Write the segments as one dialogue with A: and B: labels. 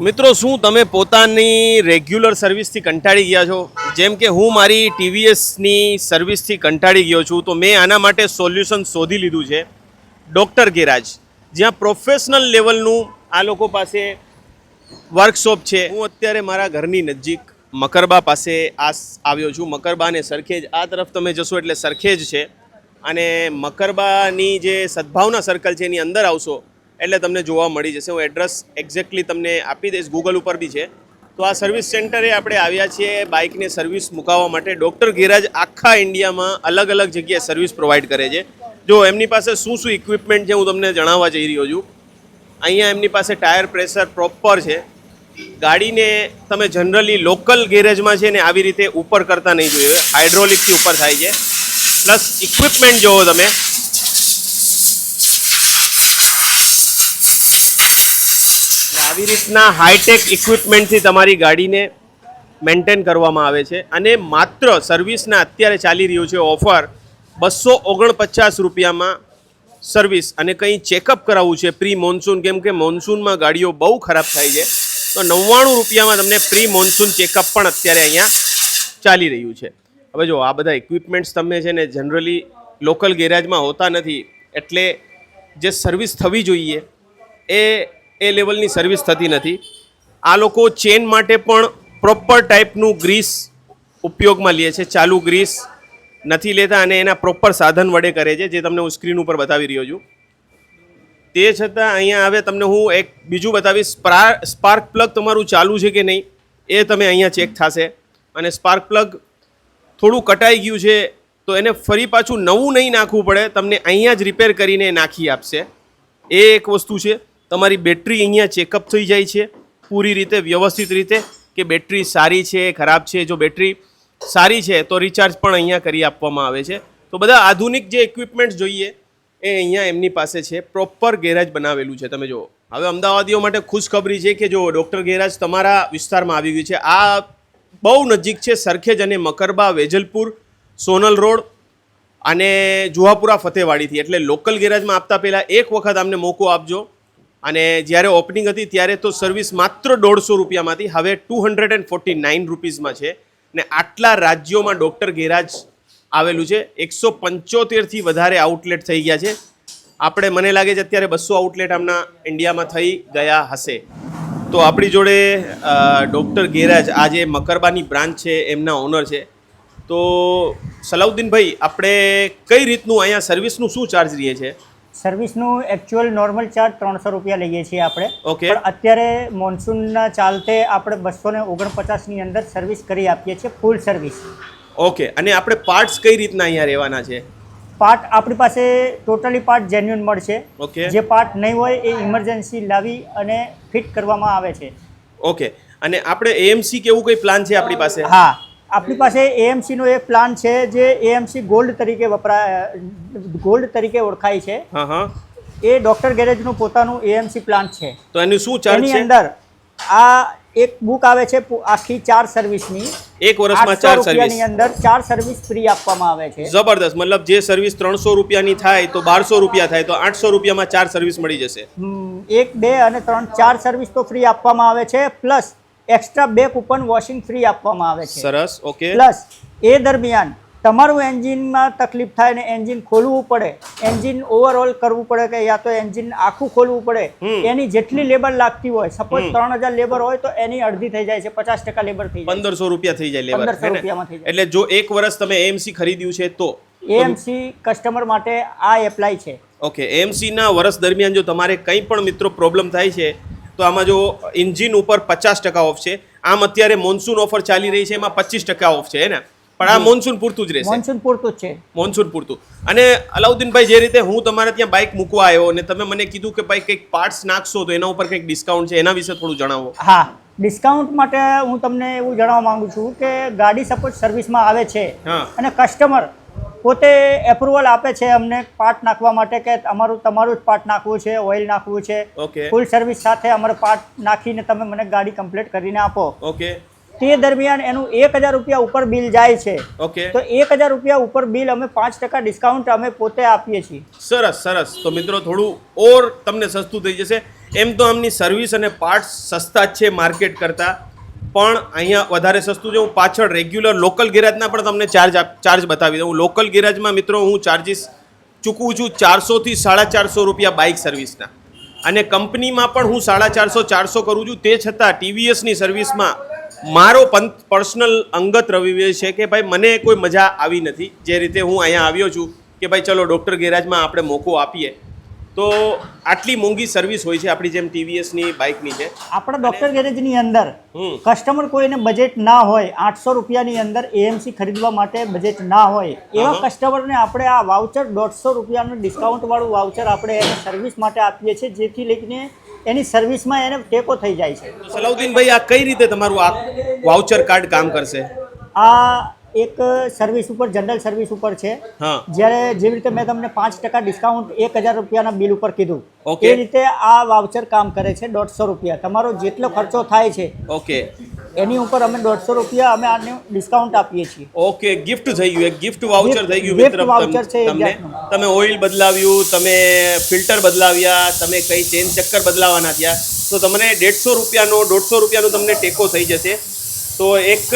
A: મિત્રો શું તમે પોતાની રેગ્યુલર સર્વિસથી કંટાળી ગયા છો? જેમ કે હું મારી ટીવીએસની સર્વિસથી કંટાળી ગયો છું, તો મેં આના માટે સોલ્યુશન શોધી લીધું છે ડૉક્ટર ગેરાજ, જ્યાં પ્રોફેશનલ લેવલનું આ લોકો પાસે વર્કશોપ છે. હું અત્યારે મારા ઘરની નજીક મકરબા પાસે આવ્યો છું. મકરબા અને સરખેજ, આ તરફ તમે જશો એટલે સરખેજ છે, અને મકરબાની જે સદભાવના સર્કલ છે એની અંદર આવશો એટલે તમને જોવા મળી જશે. હું એડ્રેસ એક્ઝેક્ટલી તમને આપી દઈશ, ગૂગલ ઉપર બી છે. તો આ સર્વિસ સેન્ટરે આપણે આવ્યા છીએ બાઇકને સર્વિસ મુકાવવા માટે. ડૉક્ટર ગેરાજ આખા ઇન્ડિયામાં અલગ અલગ જગ્યાએ સર્વિસ પ્રોવાઈડ કરે છે. જો એમની પાસે શું શું ઇક્વિપમેન્ટ છે હું તમને જણાવવા જઈ રહ્યો છું. અહીંયા એમની પાસે ટાયર પ્રેશર પ્રોપર છે. ગાડીને તમે જનરલી લોકલ ગેરેજમાં છે ને આવી રીતે ઉપર કરતા નહીં જોઈએ, હાઇડ્રોલિકથી ઉપર થાય છે. પ્લસ ઇક્વિપમેન્ટ જોવો તમે, આવી રીતના હાઈટેક ઇક્વિપમેન્ટથી તમારી ગાડીને મેન્ટેન કરવામાં આવે છે. અને માત્ર સર્વિસના અત્યારે ચાલી રહ્યું છે ઓફર 249 રૂપિયામાં સર્વિસ. અને કંઈ ચેકઅપ કરાવવું છે પ્રી મોન્સૂન, કેમ કે મોન્સૂનમાં ગાડીઓ બહુ ખરાબ થાય છે, તો 99 રૂપિયામાં તમને પ્રી મોન્સૂન ચેકઅપ પણ અત્યારે અહીંયા ચાલી રહ્યું છે. હવે જો આ બધા ઇક્વિપમેન્ટ્સ તમે છે ને જનરલી લોકલ ગેરેજમાં હોતા નથી, એટલે જે સર્વિસ થવી જોઈએ એ લેવલની સર્વિસ થતી નથી. આ લોકો ચેન માટે પણ પ્રોપર ટાઈપનું ગ્રીસ ઉપયોગમાં લે છે, ચાલુ ગ્રીસ નથી લેતા અને એના પ્રોપર સાધન વડે કરે છે, જે તમને હું સ્ક્રીન ઉપર બતાવી રહ્યો છું. તે છતાં અહીંયા આવે તમને હું એક બીજું બતાવીશ. સ્પાર્ક પ્લગ તમારું ચાલુ છે કે નહીં એ તમે અહીંયા ચેક થશે. અને સ્પાર્ક પ્લગ થોડું કટાઈ ગયું છે તો એને ફરી પાછું નવું નહીં નાખવું પડે, તમને અહીંયા જ રિપેર કરીને નાખી આપશે. એ એક વસ્તુ છે. તમારી બેટરી અહીંયા ચેકઅપ થઈ જાય છે પૂરી રીતે વ્યવસ્થિત રીતે, કે બેટરી સારી છે ખરાબ છે. જો બેટરી સારી છે તો રિચાર્જ પણ અહીંયા કરી આપવામાં આવે છે. તો બધા આધુનિક જે ઇક્વિપમેન્ટ્સ જોઈએ એ અહીંયા એમની પાસે છે. પ્રોપર ગેરેજ બનાવેલું છે. તમે જુઓ. હવે અમદાવાદીઓ માટે ખુશખબરી છે કે જો ડૉક્ટર ગેરાજ તમારા વિસ્તારમાં આવી ગયું છે. આ બહુ નજીક છે સરખેજ અને મકરબા, વેજલપુર, સોનલ રોડ અને જુહાપુરા ફતેવાડીથી. એટલે લોકલ ગેરેજમાં આપતા પહેલાં એક વખત અમને મોકો આપજો. અને જ્યારે ઓપનિંગ હતી ત્યારે તો સર્વિસ માત્ર 150 રૂપિયામાંથી હવે 249 રૂપીઝમાં છે. ને આટલા રાજ્યોમાં ડૉક્ટર ગેરાજ આવેલું છે. 175થી વધારે આઉટલેટ થઈ ગયા છે. આપણે મને લાગે છે અત્યારે 200 આઉટલેટ આમના ઇન્ડિયામાં થઈ ગયા હશે. તો આપણી જોડે ડૉક્ટર ગેરાજ આ જે મકરબાની બ્રાન્ચ છે એમના ઓનર છે. તો સલાઉદ્દીનભાઈ, આપણે કઈ રીતનું અહીંયા સર્વિસનું શું ચાર્જ રહીએ છે?
B: સર્વિસનું એકચ્યુઅલ નોર્મલ ચાર્જ 300 રૂપિયા લઈએ છીએ આપણે.
A: ઓકે.
B: પણ અત્યારે મોન્સૂનના ચાલતે આપણે 249ની અંદર સર્વિસ કરી આપીએ છીએ, ફૂલ સર્વિસ.
A: ઓકે. અને આપણે પાર્ટ્સ કઈ રીતના અહીંયા રહેવાના છે?
B: પાર્ટ આપણી પાસે ટોટલી પાર્ટ જેન્યુઅન મળશે.
A: ઓકે.
B: જે પાર્ટ નહીં હોય એ ઇમરજન્સી લાવી અને ફિટ કરવામાં આવે છે.
A: ઓકે. અને આપણે એએમસી કેવું કંઈ પ્લાન છે આપણી પાસે?
B: હા, આપણી પાસે એએમસીનો એક પ્લાન છે જે એએમસી ગોલ્ડ તરીકે ઓળખાય છે.
A: હા હા.
B: એ ડૉક્ટર ગેરેજનું પોતાનું એએમસી પ્લાન છે.
A: તો એનું શું ચાર્જ છે?
B: એની અંદર આ એક બુક આવે છે આખી 4 સર્વિસની.
A: એક વર્ષમાં 4 સર્વિસ
B: ની અંદર 4 સર્વિસ ફ્રી આપવામાં આવે છે.
A: જબરદસ્ત. મતલબ જે સર્વિસ 300 રૂપિયાની થાય તો 1200 રૂપિયા થાય, તો 800 રૂપિયામાં 4 સર્વિસ મળી જશે.
B: 1, 2 અને 3, 4 સર્વિસ તો ફ્રી આપવામાં આવે છે. Plus extra 2 coupon washing free આપવામાં આવે છે.
A: સરસ. ઓકે.
B: પ્લસ એ દરમિયાન તમારું એન્જિનમાં તકલીફ થાય ને એન્જિન ખોલવું પડે, એન્જિન ઓવરઓલ કરવું પડે કે યા તો એન્જિન આખું ખોલવું પડે, એની જેટલી લેબર લાગતી હોય, સપોઝ 3000 લેબર હોય તો એની અડધી થઈ જાય છે, 50% લેબર થઈ જાય.
A: 1500 રૂપિયા થઈ જાય લેબર.
B: 1500 રૂપિયામાં થઈ જાય.
A: એટલે જો એક વર્ષ તમે એએમસી ખરીદ્યું છે તો
B: એએમસી કસ્ટમર માટે આ એપ્લાય છે.
A: ઓકે. એએમસી ના વર્ષ દરમિયાન જો તમારે કંઈ પણ મિત્રો પ્રોબ્લેમ થાય છે તો આમાં જો એન્જિન ઉપર 50% ઓફ છે. આમ અત્યારે મોન્સૂન ઓફર ચાલી રહી છે, એમાં 25% ઓફ છે ને, પણ આ મોન્સૂન પૂરતું જ રહેશે.
B: મોન્સૂન પૂરતું જ છે.
A: મોન્સૂન પૂરતું. અને અલાઉદ્દીનભાઈ, જે રીતે હું તમારે ત્યાં બાઇક મૂકવા આવ્યો અને તમે મને કીધું કે ભાઈ કંઈક પાર્ટ્સ નાખશો તો એના ઉપર કંઈક ડિસ્કાઉન્ટ છે, એના વિશે થોડું જણાવો.
B: હા, ડિસ્કાઉન્ટ માટે હું તમને એવું જણાવવા માંગુ છું કે ગાડી સપોઝ સર્વિસમાં આવે છે અને કસ્ટમર પોતે એપ્રુવલ આપે છે અમને પાર્ટ નાખવા માટે કે તમારું જ પાર્ટ નાખવું છે, ઓઇલ નાખવું છે, ફૂલ સર્વિસ સાથે અમારે પાર્ટ નાખીને તમે મને ગાડી કમ્પ્લીટ કરીને આપો.
A: ઓકે.
B: તે દરમિયાન એનું 1000 રૂપિયા ઉપર બિલ જાય છે.
A: ઓકે.
B: તો 1000 રૂપિયા ઉપર બિલ અમે 5% ડિસ્કાઉન્ટ અમે પોતે આપીએ છીએ.
A: સરસ સરસ. તો મિત્રો થોડું ઓર તમને સસ્તું થઈ જશે. એમ તો આમની સર્વિસ અને પાર્ટ્સ સસ્તા જ છે માર્કેટ કરતાં, પણ અહીંયા વધારે સસ્તું છે. હું પાછળ રેગ્યુલર લોકલ ગેરેજના પણ તમને ચાર્જ બતાવી દઉં. લોકલ ગેરેજમાં મિત્રો હું ચાર્જિસ ચૂકવું છું 400 થી 450 રૂપિયા બાઇક સર્વિસના, અને કંપનીમાં પણ હું 450 કરું છું. તે છતાં ટીવીએસની સર્વિસમાં મારો પર્સનલ અંગત રવિ છે કે ભાઈ મને કોઈ મજા આવી નથી. જે રીતે હું અહીંયા આવ્યો છું કે ભાઈ ચલો ડૉક્ટર ગેરેજમાં આપણે મોકો આપીએ, તો આટલી મોંઘી સર્વિસ હોય છે આપણી જેમ ટીવીએસની બાઇકની છે.
B: આપણા ડોક્ટર ગેરેજની અંદર કસ્ટમર કોઈને બજેટ ના હોય, 800 રૂપિયાની અંદર એએમસી ખરીદવા માટે બજેટ ના હોય, એવા કસ્ટમરને આપણે આ વાઉચર 150 રૂપિયાનું ડિસ્કાઉન્ટ વાળું વાઉચર આપણે એને સર્વિસ માટે આપીએ છીએ, જેથી લઈને એની સર્વિસમાં એને ટેકો થઈ જાય છે.
A: સલાઉદ્દીનભાઈ, આ કઈ રીતે તમારું આ વાઉચર કાર્ડ કામ કરશે?
B: આ એક સર્વિસ ઉપર, જનરલ સર્વિસ ઉપર છે. જ્યારે જેવી રીતે મેં તમને 5% ડિસ્કાઉન્ટ 1000 રૂપિયાના બિલ ઉપર કીધું, એ રીતે આ વાઉચર કામ કરે છે. 150 રૂપિયા તમારો જેટલો ખર્ચો થાય છે,
A: ઓકે,
B: એની ઉપર અમે 150 રૂપિયા અમે આને ડિસ્કાઉન્ટ આપીએ છીએ.
A: ઓકે, ગિફ્ટ થઈ ગયું, એક ગિફ્ટ વાઉચર થઈ ગયું મિત્ર.
B: વાઉચર છે
A: તમને તમે ઓઇલ બદલાવ્યું, તમે ફિલ્ટર બદલાવ્યા, તમે કઈ ચેન ચક્કર બદલાવાના થયા, તો તમને 150 રૂપિયાનો 150 રૂપિયાનો તમને ટેકો થઈ જશે. તો એક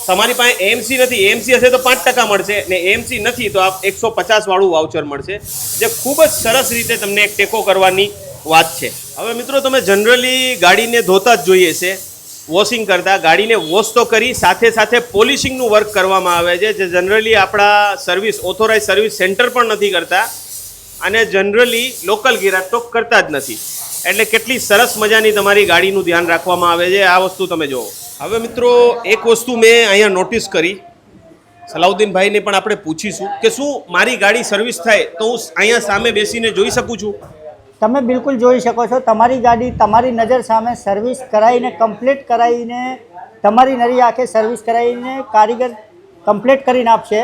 A: તમારી પાસે એએમસી નથી, એએમસી હશે તો 5% મળશે, ને એએમસી નથી તો આપ 150 વાળું વાઉચર મળશે, જે ખૂબ જ સરસ રીતે તમને એક ટેકો કરવાની વાત છે. હવે મિત્રો, તમે જનરલી ગાડીને ધોતા જ જોઈએ છે, વોશિંગ કરતાં. ગાડીને વોશ તો કરી સાથે સાથે પોલિશિંગનું વર્ક કરવામાં આવે છે, જે જનરલી આપણા સર્વિસ ઓથોરાઇઝ સર્વિસ સેન્ટર પણ નથી કરતા, અને જનરલી લોકલ ગેરેજ તો કરતા જ નથી. એટલે કેટલી સરસ મજાની તમારી ગાડીનું ધ્યાન રાખવામાં આવે છે, આ વસ્તુ તમે જુઓ. હવે મિત્રો, એક વસ્તુ મેં અહીંયા નોટિસ કરી, સલાઉદ્દીનભાઈને પણ આપણે પૂછીશું કે શું મારી ગાડી સર્વિસ થાય તો હું અહીંયા સામે બેસીને જોઈ શકું છું?
B: તમે બિલકુલ જોઈ શકો છો. તમારી ગાડી તમારી નજર સામે સર્વિસ કરાવીને, કમ્પ્લીટ કરાવીને, તમારી નરી આંખે સર્વિસ કરાવીને કારીગર કમ્પ્લીટ કરીને આપશે,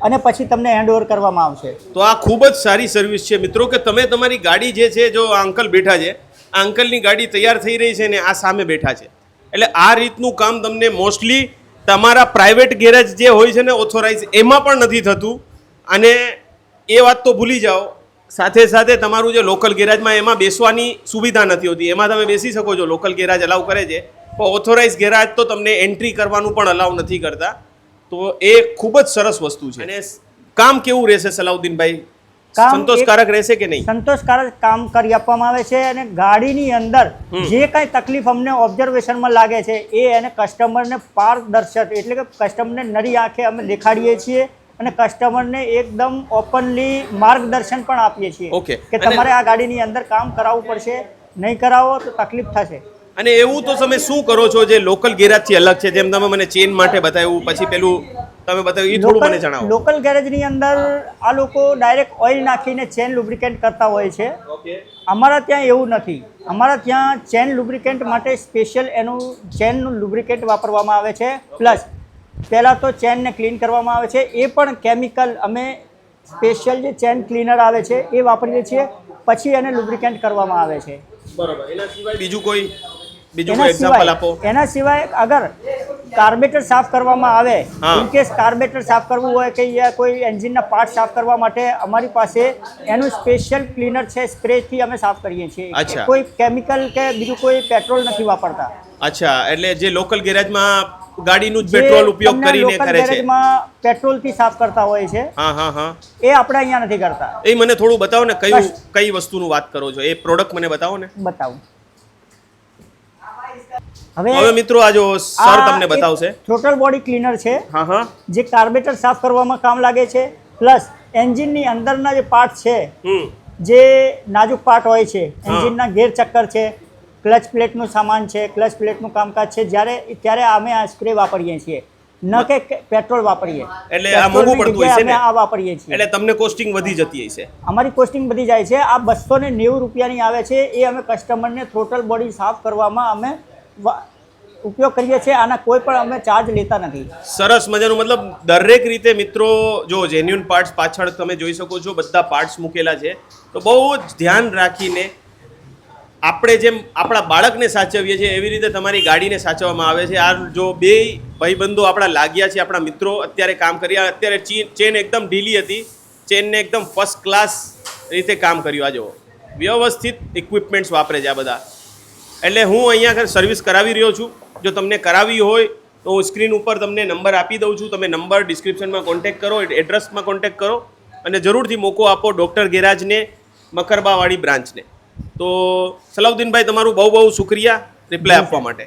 B: અને પછી તમને હેન્ડઓવર કરવામાં આવશે.
A: તો આ ખૂબ જ સારી સર્વિસ છે મિત્રો, કે તમે તમારી ગાડી જે છે, જો આ અંકલ બેઠા છે, આ અંકલની ગાડી તૈયાર થઈ રહી છે ને આ સામે બેઠા છે, એટલે આ રીતનું કામ તમને મોસ્ટલી તમારા પ્રાઇવેટ ગેરેજ જે હોય છે ને ઓથોરાઇઝ, એમાં પણ નથી થતું. અને એ વાત તો ભૂલી જાઓ, સાથે સાથે તમારું જે લોકલ ગેરેજમાં એમાં બેસવાની સુવિધા નથી હોતી, એમાં તમે બેસી શકો છો, લોકલ ગેરેજ અલાઉ કરે છે, પણ ઓથોરાઇઝ ગેરેજ તો તમને એન્ટ્રી કરવાનું પણ અલાઉ નથી કરતા. તો એ ખૂબ જ સરસ વસ્તુ છે. અને કામ કેવું રહેશે સલાઉદ્દીનભાઈ? સંતોષકારક રહેશે કે નહીં?
B: સંતોષકારક કામ કરી આપવામાં આવે છે, અને ગાડીની અંદર જે કાંઈ તકલીફ અમને ઓબ્ઝર્વેશનમાં લાગે છે એ એને કસ્ટમરને પારદર્શક, એટલે કે કસ્ટમરને નરી આંખે અમે દેખાડીએ છીએ, અને કસ્ટમરને એકદમ ઓપનલી માર્ગદર્શન પણ આપીએ છીએ કે તમારે આ ગાડીની અંદર કામ કરાવવું પડશે, નહીં કરાવો તો તકલીફ થશે.
A: અને એવું તો તમે શું કરો છો જે લોકલ ગેરેજથી અલગ છે? જેમ તમે મને ચેન માટે બતાવ્યું, પછી પેલું તમે બતાવ્યું, એ થોડું મને જણાવો.
B: લોકલ ગેરેજની અંદર આ લોકો ડાયરેક્ટ ઓઇલ નાખીને ચેન લુબ્રિકેન્ટ કરતા હોય છે. અમારા ત્યાં એવું નથી. અમારા ત્યાં ચેન લુબ્રિકેન્ટ માટે સ્પેશિયલ એનું ચેનનું લુબ્રિકેન્ટ વાપરવામાં આવે છે. પ્લસ પહેલાં તો ચેનને ક્લીન કરવામાં આવે છે, એ પણ કેમિકલ અમે સ્પેશિયલ જે ચેન ક્લીનર આવે છે એ વાપરીએ છીએ, પછી એને લુબ્રિકેન્ટ કરવામાં આવે છે.
A: બરોબર. એના સિવાય બીજું કોઈ એક્ઝામ્પલ આપો.
B: એના સિવાય અગર કાર્બેટર સાફ કરવામાં આવે, ઇનકેસ કાર્બેટર સાફ કરવું હોય કે કોઈ એન્જિનના પાર્ટ સાફ કરવા માટે, અમારી પાસે એનું સ્પેશિયલ ક્લીનર છે, સ્પ્રેથી અમે સાફ કરીએ છીએ. કોઈ કેમિકલ કે બીજું કોઈ પેટ્રોલ નથી વાપરતા.
A: અચ્છા, એટલે જે લોકલ ગેરેજમાં ગાડીનું જ પેટ્રોલ ઉપયોગ કરીને કરે છે,
B: પેટ્રોલથી સાફ કરતા હોય છે, એ આપણે અહીંયા નથી કરતા.
A: એ મને થોડું બતાવો ને, કઈ વસ્તુનું વાત કરો છો, એ પ્રોડક્ટ મને બતાવો ને.
B: બતાવું.
A: હવે મિત્રો, આ જો સર તમને બતાવશે,
B: ટોટલ બોડી ક્લીનર છે, જે કાર્બેટર સાફ કરવામાં કામ લાગે છે. પ્લસ એન્જિનની અંદરના જે પાર્ટ છે, જે નાજુક પાર્ટ હોય છે, એન્જિનના ગેર ચક્કર છે, ક્લચ પ્લેટનું સામાન છે, ક્લચ પ્લેટનું કામકાજ છે, ત્યારે અમે આ સ્પ્રે વાપરીએ છીએ, ન કે પેટ્રોલ વાપરીએ.
A: એટલે આ મોંઘું પડતું હોય છે ને,
B: આ વાપરીએ છીએ,
A: એટલે તમને કોસ્ટિંગ વધી જતી હશે.
B: અમારી કોસ્ટિંગ વધી જાય છે. આ 290 રૂપિયાની આવે છે, એ અમે કસ્ટમરને ટોટલ બોડી સાફ કરવામાં અમે ઉપયોગ કરીએ છીએ. આના કોઈ પણ અમે ચાર્જ લેતા નથી.
A: સરસ મજાનું, મતલબ દરેક રીતે મિત્રો, જો જેન્યુઅન પાર્ટ્સ પાછળ તમે જોઈ શકો છો, બધા પાર્ટ્સ મૂકેલા છે. તો બહુ જ ધ્યાન રાખીને આપણે જેમ આપણા બાળકને સાચવીએ છીએ એવી રીતે તમારી ગાડીને સાચવવામાં આવે છે. આ જો બે ભાઈબંધો આપણા લાગ્યા છે, આપણા મિત્રો અત્યારે કામ કર્યા. અત્યારે ચેન એકદમ ઢીલી હતી, ચેનને એકદમ ફર્સ્ટ ક્લાસ રીતે કામ કર્યું. આ જો વ્યવસ્થિત ઇક્વિપમેન્ટ્સ વાપરે છે આ બધા. એટલે હું અહીંયા સર્વિસ કરાવી રહ્યો છું. જો તમને કરાવી હોય તો હું સ્ક્રીન ઉપર તમને નંબર આપી દઉં છું. તમે નંબર ડિસ્ક્રિપ્શનમાં કોન્ટેક્ટ કરો, એડ્રેસમાં કોન્ટેક્ટ કરો અને જરૂરથી મોકો આપો ડૉક્ટર ગેરાજને, મકરબાવાડી બ્રાન્ચને. તો સલાઉદ્દીનભાઈ તમારું બહુ બહુ શુક્રિયા રિપ્લાય આપવા માટે.